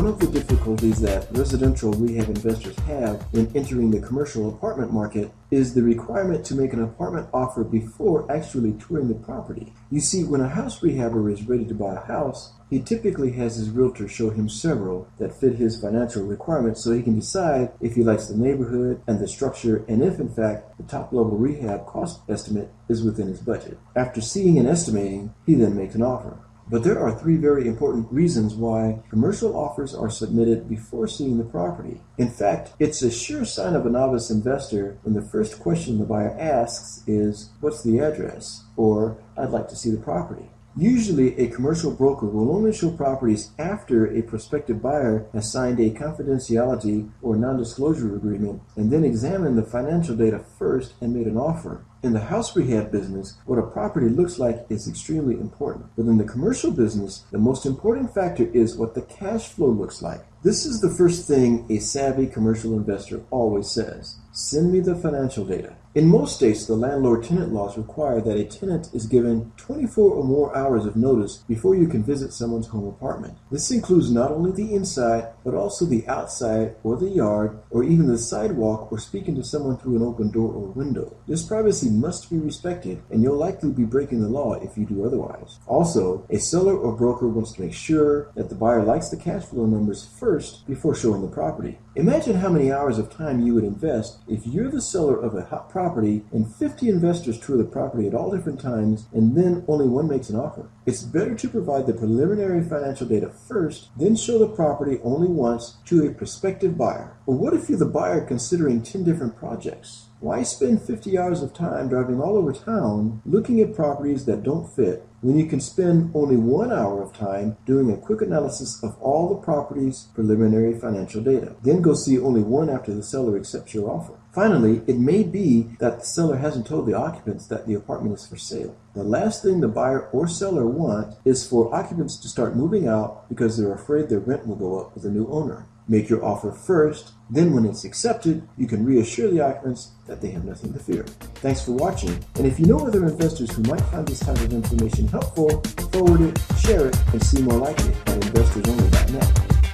of the difficulties that residential rehab investors have when entering the commercial apartment market is the requirement to make an apartment offer before actually touring the property. You see, when a house rehabber is ready to buy a house, he typically has his realtor show him several that fit his financial requirements so he can decide if he likes the neighborhood and the structure and if, in fact, the top-level rehab cost estimate is within his budget. After seeing and estimating, he then makes an offer. But there are three very important reasons why commercial offers are submitted before seeing the property. In fact, it's a sure sign of a novice investor when the first question the buyer asks is, "What's the address?" or "I'd like to see the property." Usually, a commercial broker will only show properties after a prospective buyer has signed a confidentiality or non-disclosure agreement and then examined the financial data first and made an offer. In the house rehab business, what a property looks like is extremely important. But in the commercial business, the most important factor is what the cash flow looks like. This is the first thing a savvy commercial investor always says. Send me the financial data. In most states, the landlord-tenant laws require that a tenant is given 24 or more hours of notice before you can visit someone's home apartment. This includes not only the inside, but also the outside or the yard, or even the sidewalk, or speaking to someone through an open door or window. This privacy must be respected, and you'll likely be breaking the law if you do otherwise. Also, a seller or broker wants to make sure that the buyer likes the cash flow numbers first before showing the property. Imagine how many hours of time you would invest if you're the seller of a hot property and 50 investors tour the property at all different times and then only one makes an offer. It's better to provide the preliminary financial data first, then show the property only once to a prospective buyer. Or what if you're the buyer considering 10 different projects? Why spend 50 hours of time driving all over town looking at properties that don't fit when you can spend only 1 hour of time doing a quick analysis of all the property's preliminary financial data? Then go see only one after the seller accepts your offer. Finally, it may be that the seller hasn't told the occupants that the apartment is for sale. The last thing the buyer or seller want is for occupants to start moving out because they're afraid their rent will go up with a new owner. Make your offer first, then when it's accepted, you can reassure the occupants that they have nothing to fear. Thanks for watching, and if you know other investors who might find this type of information helpful, forward it, share it, and see more like it at investorsonly.net.